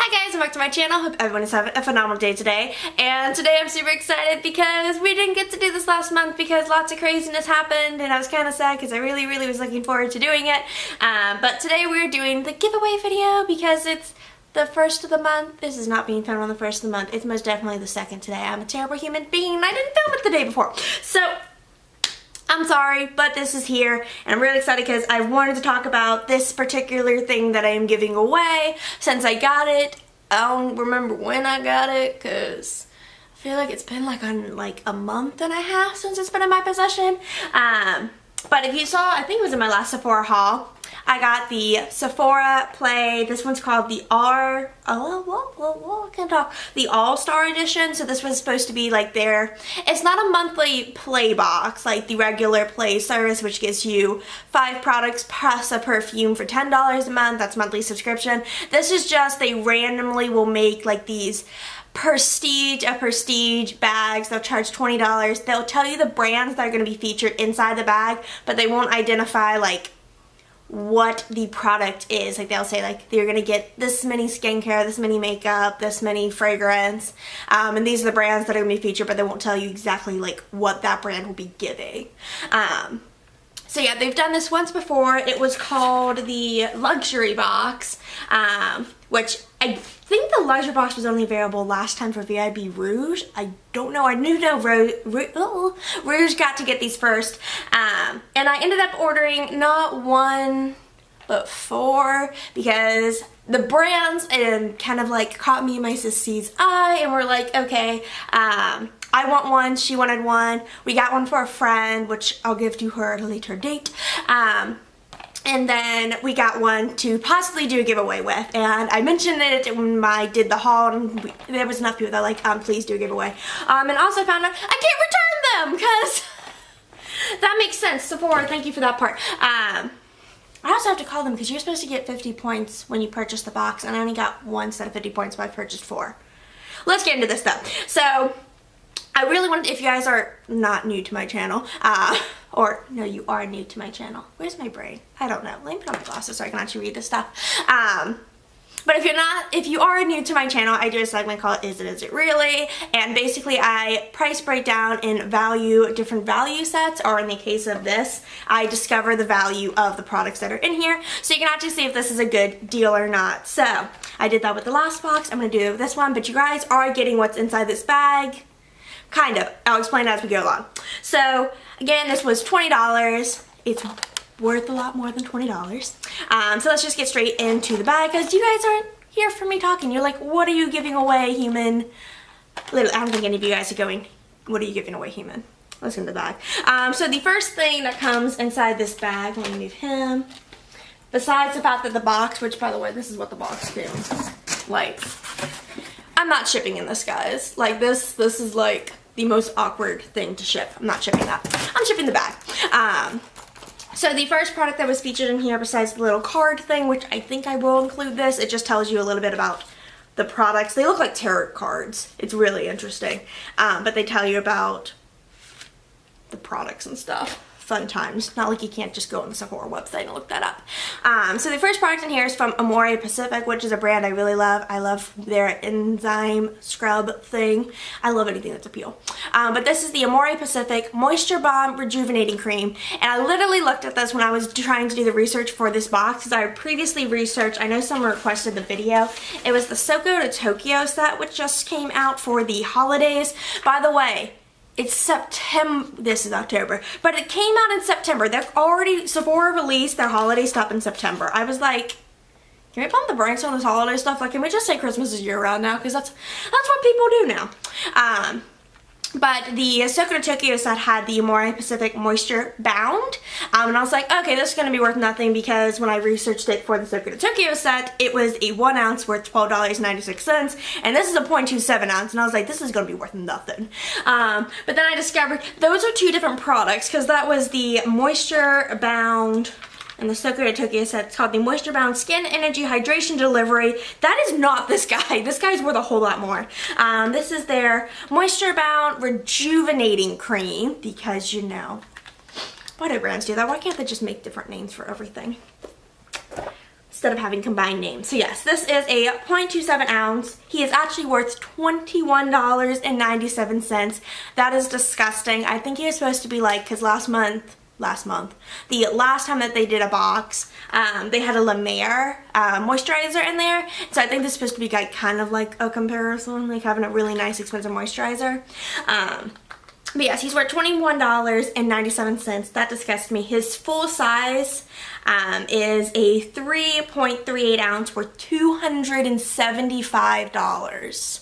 Hi guys, welcome back to my channel. Hope everyone is having a phenomenal day today. And today I'm super excited because we didn't get to do this last month because lots of craziness happened and I was kind of sad because I really was looking forward to doing it. But today we're doing the giveaway video because it's the first of the month. This is not being filmed on the first of the month. It's most definitely the second today. I'm a terrible human being and I didn't film it the day before. So I'm sorry, but this is here, and I'm really excited because I wanted to talk about this particular thing that I am giving away since I got it. I don't remember when I got it because I feel like it's been like a month and a half since it's been in my possession. But if you saw, I think it was in my last Sephora haul, I got the Sephora Play. This one's called the the All-Star Edition. So this was supposed to be like it's not a monthly play box like the regular play service, which gives you 5 products plus a perfume for $10 a month. That's monthly subscription. This is just, they randomly will make like these prestige bags. They'll charge $20. They'll tell you the brands that are going to be featured inside the bag, but they won't identify like what the product is. Like they'll say like you're gonna get this many skincare, this many makeup, this many fragrance, and these are the brands that are gonna be featured, but they won't tell you exactly like what that brand will be giving. So yeah, they've done this once before. It was called the Luxury Box, which I think the Luxury Box was only available last time for VIB Rouge. I don't know. I knew Rouge got to get these first. And I ended up ordering not 1, but 4 because the brands and kind of like caught me in my sissy's eye and we're like, okay, I want one, she wanted one. We got one for a friend, which I'll give to her at a later date. And then we got one to possibly do a giveaway with. And I mentioned it when I did the haul and there was enough people that were like, please do a giveaway. And also found out I can't return them because that makes sense. Sephora, thank you for that part. I also have to call them because you're supposed to get 50 points when you purchase the box, and I only got 1 set of 50 points, but I purchased 4. Let's get into this though. So I really wanted, if you guys are not new to my channel, or no, you are new to my channel. Where's my brain? I don't know. Let me put on my glasses so I can actually read this stuff. But if you are new to my channel, I do a segment called Is It Really? And basically I price break down in different value sets, or in the case of this, I discover the value of the products that are in here. So you can actually see if this is a good deal or not. So I did that with the last box. I'm going to do it with this one, but you guys are getting what's inside this bag. Kind of. I'll explain as we go along. So again, this was $20. It's worth a lot more than $20. So let's just get straight into the bag because you guys aren't here for me talking. You're like, what are you giving away, human? Literally, I don't think any of you guys are going, what are you giving away, human? Let's get in the bag. So the first thing that comes inside this bag, let me move him. Besides the fact that the box, which by the way, this is what the box came. Like, I'm not shipping in this, guys. Like this is like the most awkward thing to ship. I'm not shipping that. I'm shipping the bag. So the first product that was featured in here, besides the little card thing, which I think I will include this, it just tells you a little bit about the products. They look like tarot cards. It's really interesting. But they tell you about the products and stuff. Fun times. Not like you can't just go on the Sephora website and look that up. So the first product in here is from AmorePacific, which is a brand I really love. I love their enzyme scrub thing. I love anything that's a peel. But this is the AmorePacific Moisture Bomb Rejuvenating Cream. And I literally looked at this when I was trying to do the research for this box because I previously researched, I know someone requested the video. It was the Soko to Tokyo set, which just came out for the holidays. By the way, it's September, this is October, but it came out in September. Sephora released their holiday stuff in September. I was like, can we pump the brakes on this holiday stuff? Like, can we just say Christmas is year-round now? Because that's what people do now. But the Soko to Tokyo set had the AmorePacific Moisture Bound. And I was like, okay, this is going to be worth nothing because when I researched it for the Soko to Tokyo set, it was a 1 ounce worth $12.96. And this is a 0.27 ounce. And I was like, this is going to be worth nothing. But then I discovered those are 2 different products because that was the Moisture Bound and the Soko to Tokyo set. It's called the Moisture Bound Skin Energy Hydration Delivery. That is not this guy. This guy's worth a whole lot more. This is their Moisture Bound Rejuvenating Cream because, you know, why do brands do that? Why can't they just make different names for everything? instead of having combined names. So yes, this is a 0.27 ounce. He is actually worth $21.97. That is disgusting. I think he was supposed to be like, because last month, the last time that they did a box, they had a La Mer moisturizer in there. So I think this is supposed to be like kind of like a comparison, like having a really nice expensive moisturizer. But yes, he's worth $21.97. That disgusts me. His full size is a 3.38 ounce worth $275.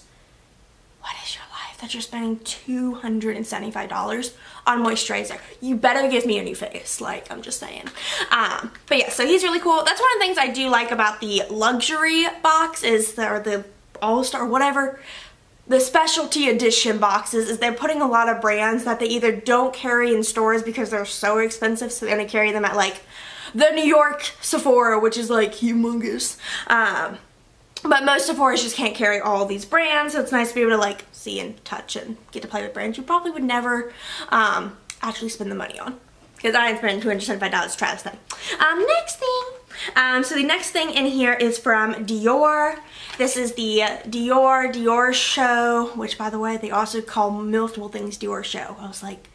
What is your life that you're spending $275 on moisturizer? You better give me a new face, like, I'm just saying. But yeah, so he's really cool. That's one of the things I do like about the luxury box is the all-star, whatever, the specialty edition boxes, is they're putting a lot of brands that they either don't carry in stores because they're so expensive, so they only carry them at like the New York Sephora, which is like humongous. But most Sephoras just can't carry all these brands, so it's nice to be able to like see and touch and get to play with brands you probably would never actually spend the money on. Because I didn't spend $275 to try this thing. Next thing. So the next thing in here is from Dior. This is the Disorshow, which by the way, they also call multiple things Disorshow. I was like,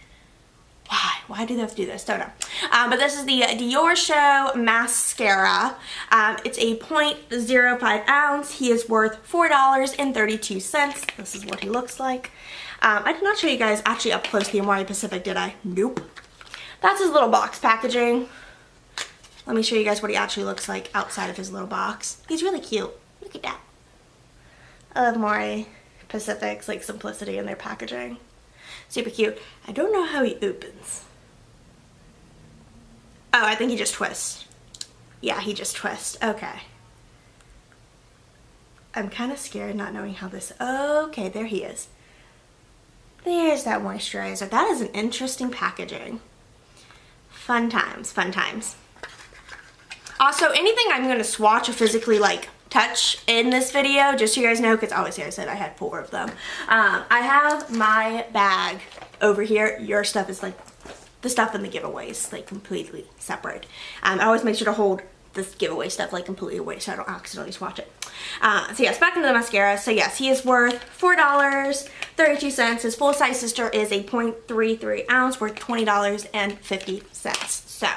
why? Why do they have to do this? Don't know. But this is the Disorshow Mascara. It's a 0.05 ounce. He is worth $4.32. This is what he looks like. I did not show you guys actually up close the AmorePacific, did I? Nope. That's his little box packaging. Let me show you guys what he actually looks like outside of his little box. He's really cute. Look at that. I love AmorePacific's like simplicity in their packaging. Super cute. I don't know how he opens. Oh, I think he just twists. Yeah, he just twists. Okay. I'm kind of scared not knowing how this... Okay, there he is. There's that moisturizer. That is an interesting packaging. Fun times, fun times. Also, anything I'm going to swatch or physically like touch in this video, just so you guys know, because obviously I said I had 4 of them. I have my bag over here. Your stuff is like, the stuff in the giveaways, like completely separate. I always make sure to hold this giveaway stuff like completely away so I don't accidentally swatch it. So yes, back into the mascara. So yes, he is worth $4.32. His full size sister is a 0.33 ounce worth $20.50. So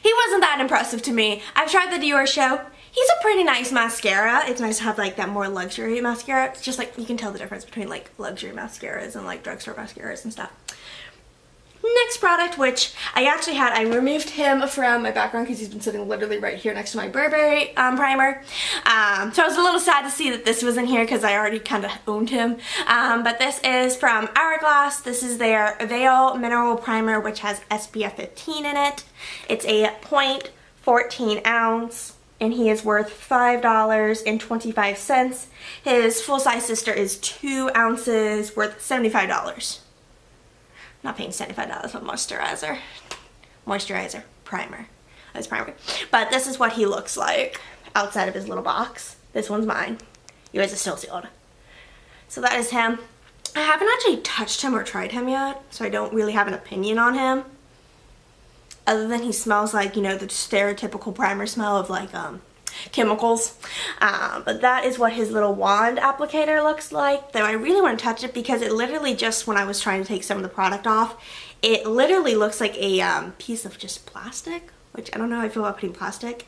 he wasn't that impressive to me. I've tried the Disorshow. He's a pretty nice mascara. It's nice to have like that more luxury mascara. It's just like, you can tell the difference between like luxury mascaras and like drugstore mascaras and stuff. Next product, which I actually had, I removed him from my background because he's been sitting literally right here next to my Burberry primer. So I was a little sad to see that this was in here because I already kind of owned him. But this is from Hourglass. This is their Veil Mineral Primer, which has SPF 15 in it. It's a 0.14 ounce. And he is worth $5.25. His full size sister is 2 ounces worth $75. Not paying $75 for moisturizer primer. That's primer. But this is what he looks like outside of his little box. This one's mine. Yours is still sealed. So that is him. I haven't actually touched him or tried him yet, so I don't really have an opinion on him. Other than he smells like, you know, the stereotypical primer smell of like chemicals. But that is what his little wand applicator looks like. Though I really want to touch it because it literally just, when I was trying to take some of the product off, it literally looks like a piece of just plastic, which I don't know how I feel about putting plastic.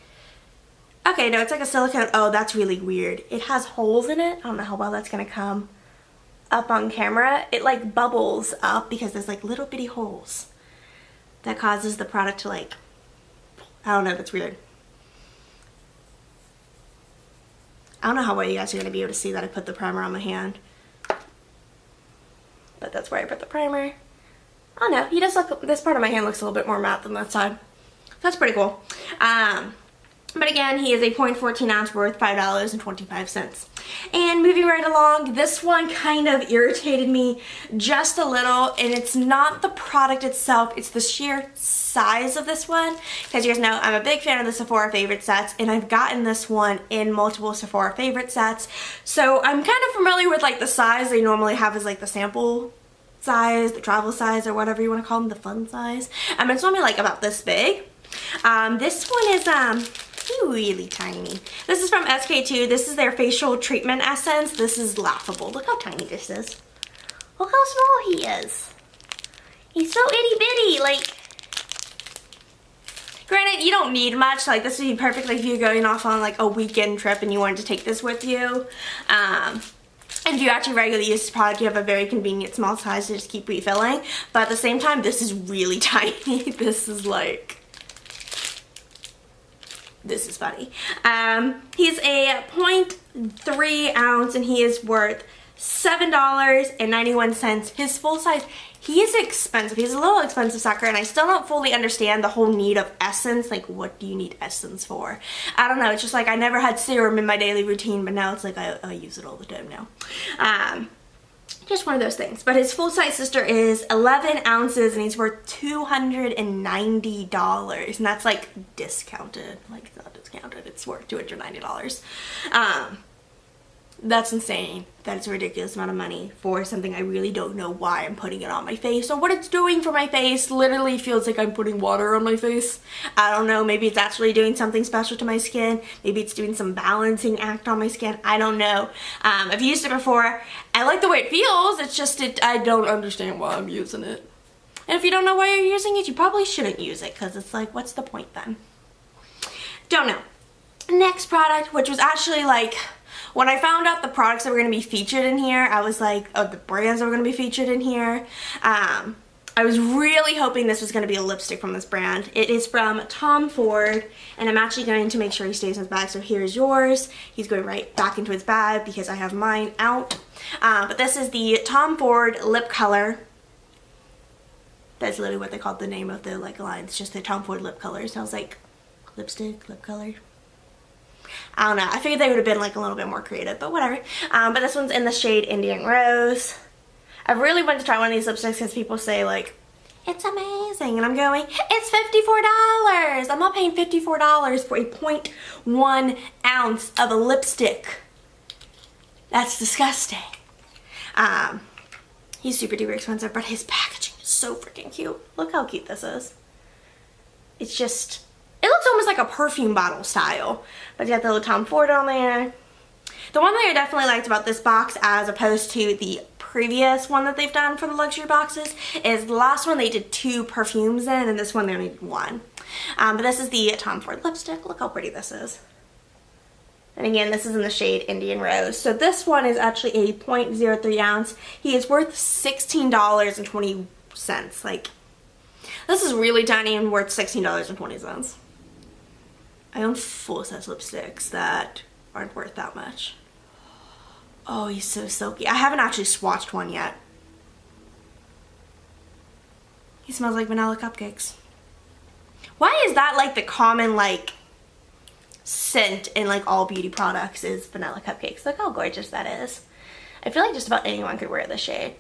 Okay, no, it's like a silicone. Oh, that's really weird. It has holes in it. I don't know how well that's going to come up on camera. It like bubbles up because there's like little bitty holes. That causes the product to like, I don't know, that's weird. I don't know how well you guys are going to be able to see that I put the primer on my hand. But that's where I put the primer. I don't know, he does look, this part of my hand looks a little bit more matte than that side. That's pretty cool. But again, he is a 0.14 ounce worth $5.25. And moving right along, this one kind of irritated me just a little, and it's not the product itself, it's the sheer size of this one. Because you guys know, I'm a big fan of the Sephora favorite sets, and I've gotten this one in multiple Sephora favorite sets. So I'm kind of familiar with like the size they normally have as like the sample size, the travel size, or whatever you want to call them, the fun size. It's normally like about this big. This one is really tiny. This is from SK2. This is their facial treatment essence. This is laughable. Look how tiny this is. Look how small he is. He's so itty bitty. Like, granted, you don't need much. Like, this would be perfect like if you're going off on like a weekend trip and you wanted to take this with you. And if you actually regularly use this product, you have a very convenient small size to just keep refilling. But at the same time, this is really tiny. This is like... This is funny. He's a 0.3 ounce and he is worth $7.91. His full size, he is expensive. He's a little expensive sucker, and I still don't fully understand the whole need of essence. Like, what do you need essence for? I don't know. It's just like I never had serum in my daily routine, but now it's like I use it all the time now. Just one of those things. But his full size sister is 11 ounces and he's worth $290. And that's like discounted. Like, it's not discounted. It's worth $290. That's insane. That is a ridiculous amount of money for something I really don't know why I'm putting it on my face or what it's doing for my face. Literally feels like I'm putting water on my face. I don't know. Maybe it's actually doing something special to my skin. Maybe it's doing some balancing act on my skin. I don't know. I've used it before. I like the way it feels. It's just I don't understand why I'm using it. And if you don't know why you're using it, you probably shouldn't use it because it's like, what's the point then? Don't know. Next product, which was actually like... When I found out the products that were going to be featured in here, I was like, oh, the brands that were going to be featured in here. I was really hoping this was going to be a lipstick from this brand. It is from Tom Ford, and I'm actually going to make sure he stays in his bag. So here's yours. He's going right back into his bag because I have mine out. But this is the Tom Ford lip color. That's literally what they called the name of the like line. It's just the Tom Ford lip color. So I was like, lipstick, lip color. I don't know. I figured they would have been like a little bit more creative, but whatever. But this one's in the shade Indian Rose. I really wanted to try one of these lipsticks because people say like, it's amazing. And I'm going, it's $54. I'm not paying $54 for a 0.1 ounce of a lipstick. That's disgusting. He's super duper expensive, but his packaging is so freaking cute. Look how cute this is. It's just... It looks almost like a perfume bottle style. But you got the little Tom Ford on there. The one thing I definitely liked about this box as opposed to the previous one that they've done for the luxury boxes is the last one they did 2 perfumes in and this one they only did 1. But this is the Tom Ford lipstick. Look how pretty this is. And again, this is in the shade Indian Rose. So this one is actually a 0.03 ounce. He is worth $16.20. Like, this is really tiny and worth $16.20. I own full-size lipsticks that aren't worth that much. Oh, he's so silky. I haven't actually swatched one yet. He smells like vanilla cupcakes. Why is that like the common like scent in like all beauty products is vanilla cupcakes? Look how gorgeous that is. I feel like just about anyone could wear this shade.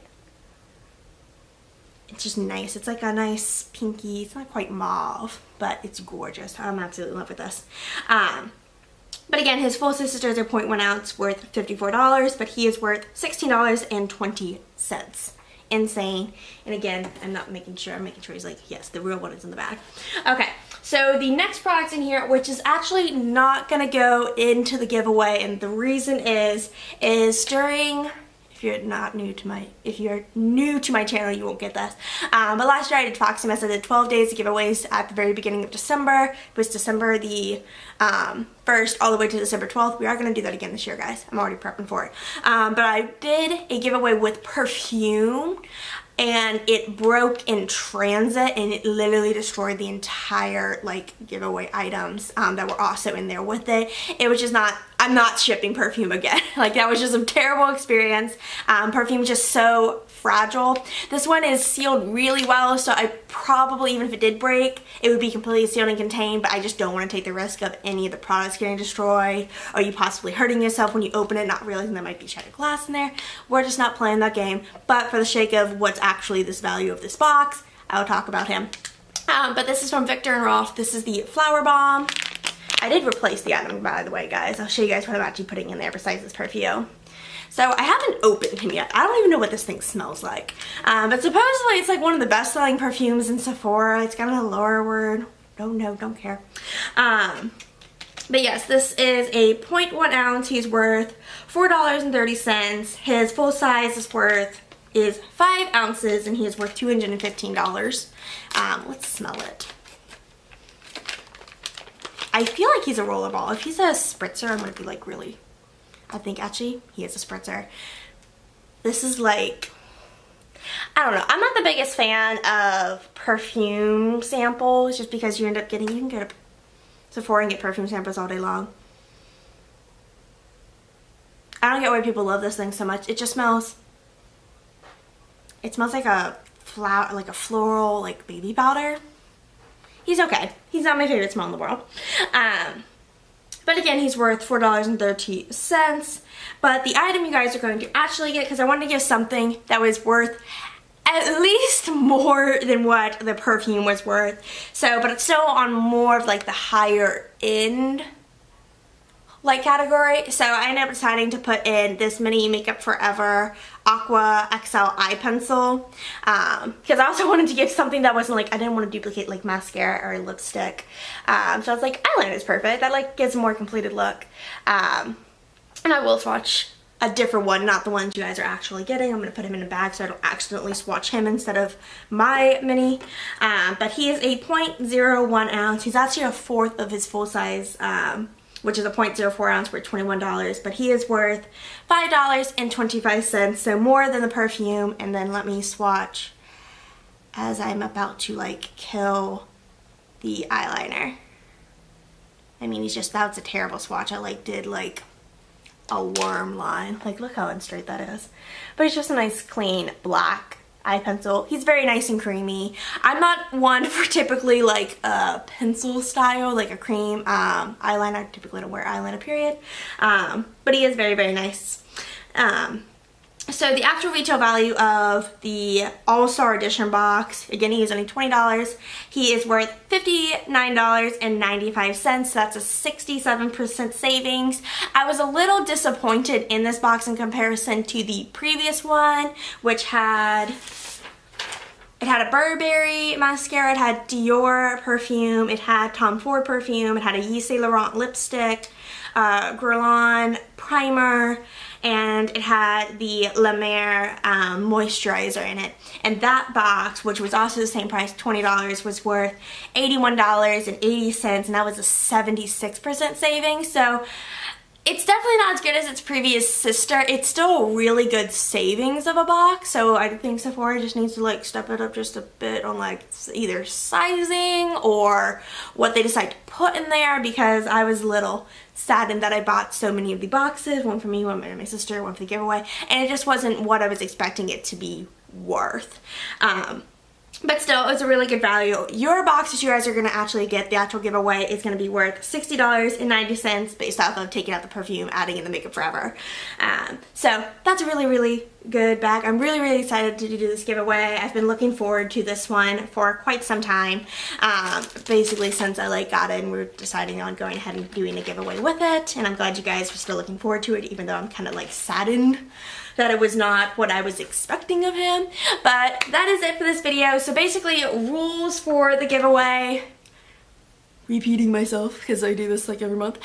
It's just nice. It's like a nice pinky. It's not quite mauve, but it's gorgeous. I'm absolutely in love with this. But again, his full sisters are 0.1 ounce worth $54, but he is worth $16.20. Insane. And again, I'm making sure he's like, yes, the real one is in the bag. Okay, so the next product in here, which is actually not gonna go into the giveaway, and the reason is during... If you're new to my channel, you won't get this. But last year I did Foxie Mess. I did 12 days of giveaways at the very beginning of December. It was December the 1st all the way to December 12th. We are going to do that again this year, guys. I'm already prepping for it. But I did a giveaway with perfume, and it broke in transit, and it literally destroyed the entire like giveaway items that were also in there with it. It was just not... I'm not shipping perfume again. Like, that was just a terrible experience. Perfume is just so fragile. This one is sealed really well, so I probably, even if it did break, it would be completely sealed and contained, but I just don't want to take the risk of any of the products getting destroyed or you possibly hurting yourself when you open it, not realizing there might be shattered glass in there. We're just not playing that game, but for the sake of what's actually this value of this box, I will talk about him. But this is from Viktor & Rolf. This is the Flower Bomb. I did replace the item, by the way, guys. I'll show you guys what I'm actually putting in there besides this perfume. So I haven't opened him yet. I don't even know what this thing smells like. But supposedly it's like one of the best-selling perfumes in Sephora. It's got a lower word. Don't know, don't care. But yes, this is a 0.1 ounce. He's worth $4.30. His full size is 5 ounces and he is worth $215. Let's smell it. I feel like he's a rollerball. If he's a spritzer, I'm gonna be like, really? I think actually he is a spritzer. This is like, I don't know. I'm not the biggest fan of perfume samples just because you end up getting, you can go to Sephora and get perfume samples all day long. I don't get why people love this thing so much. It just smells, it smells like a flower, like a floral, like baby powder. He's okay. He's not my favorite smell in the world. But again, he's worth $4.30. But the item you guys are going to actually get, because I wanted to give something that was worth at least more than what the perfume was worth. So, but it's still on more of like the higher end like category. So I ended up deciding to put in this mini Makeup Forever Aqua XL eye pencil, because I also wanted to give something that wasn't like, I didn't want to duplicate like mascara or lipstick. So I was like, eyeliner is perfect. That like gives a more completed look. And I will swatch a different one, not the ones you guys are actually getting. I'm going to put him in a bag so I don't accidentally swatch him instead of my mini. But he is a 0.01 ounce. He's actually a fourth of his full size, which is a 0.04 ounce for $21, but he is worth $5.25, so more than the perfume. And then let me swatch as I'm about to like kill the eyeliner. I mean, he's just, that's a terrible swatch. I like did like a worm line. Like, look how unstraight that is. But it's just a nice clean black eye pencil. He's very nice and creamy. I'm not one for typically like a pencil style, like a cream eyeliner. I typically don't wear eyeliner, period. But he is very, very nice. So the actual retail value of the All-Star Edition box, again, he is only $20. He is worth $59.95. That's a 67% savings. I was a little disappointed in this box in comparison to the previous one, which had, it had a Burberry mascara, it had Dior perfume, it had Tom Ford perfume, it had a Yves Saint Laurent lipstick, Guerlain primer, and it had the La Mer moisturizer in it. And that box, which was also the same price, $20, was worth $81.80, and that was a 76% savings. So it's definitely not as good as its previous sister. It's still a really good savings of a box, so I think Sephora just needs to like step it up just a bit on like either sizing or what they decide to put in there, because I was a little saddened that I bought so many of the boxes, one for me, one for my sister, one for the giveaway, and it just wasn't what I was expecting it to be worth. But still, it was a really good value. Your box that you guys are going to actually get, the actual giveaway, is going to be worth $60.90 based off of taking out the perfume, adding in the Makeup Forever. So that's a really, really good bag. I'm really, really excited to do this giveaway. I've been looking forward to this one for quite some time. Basically since I like got it and we're deciding on going ahead and doing a giveaway with it. And I'm glad you guys are still looking forward to it, even though I'm kind of like saddened that it was not what I was expecting of him. But that is it for this video. So basically, rules for the giveaway. Repeating myself because I do this like every month.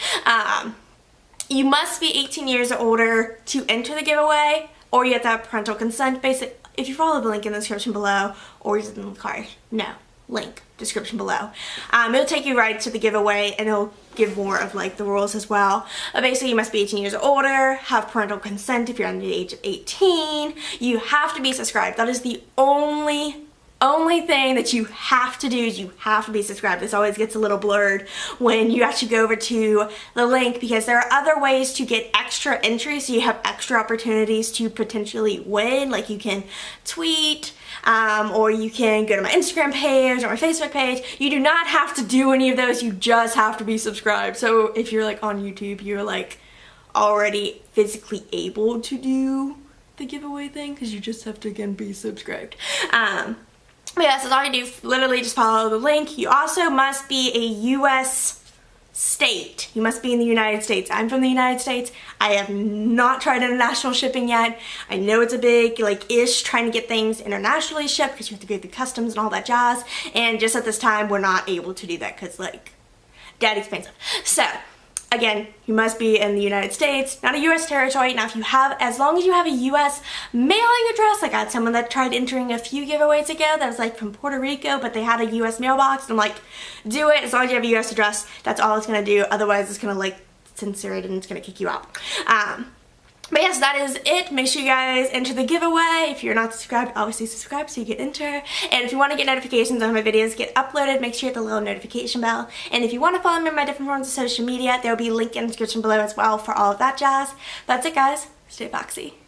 You must be 18 years or older to enter the giveaway, or you have to have parental consent. Basically, if you follow the link in the description below, or is it in the card? No. Link description below. It'll take you right to the giveaway, and it'll give more of like the rules as well. Basically, you must be 18 years or older, have parental consent if you're under the age of 18. You have to be subscribed. That is the only thing that you have to do, is you have to be subscribed. This always gets a little blurred when you actually go over to the link, because there are other ways to get extra entries, so you have extra opportunities to potentially win. Like you can tweet, or you can go to my Instagram page or my Facebook page. You do not have to do any of those, you just have to be subscribed. So if you're like on YouTube, you're like already physically able to do the giveaway thing, because you just have to again be subscribed. But yeah, so all you do, literally just follow the link. You also must be a US state. You must be in the United States. I'm from the United States. I have not tried international shipping yet. I know it's a big, like, ish trying to get things internationally shipped, because you have to go through customs and all that jazz. And just at this time, we're not able to do that because, like, daddy's expensive. So, again, you must be in the United States, not a US territory. Now if you have, as long as you have a US mailing address, I got someone that tried entering a few giveaways ago that was like from Puerto Rico, but they had a US mailbox. I'm like, do it, as long as you have a US address, that's all it's gonna do. Otherwise it's gonna like censor it and it's gonna kick you out. But yes, that is it. Make sure you guys enter the giveaway. If you're not subscribed, obviously subscribe so you can enter. And if you want to get notifications on my videos get uploaded, make sure you hit the little notification bell. And if you want to follow me on my different forms of social media, there will be a link in the description below as well for all of that jazz. That's it, guys. Stay foxy.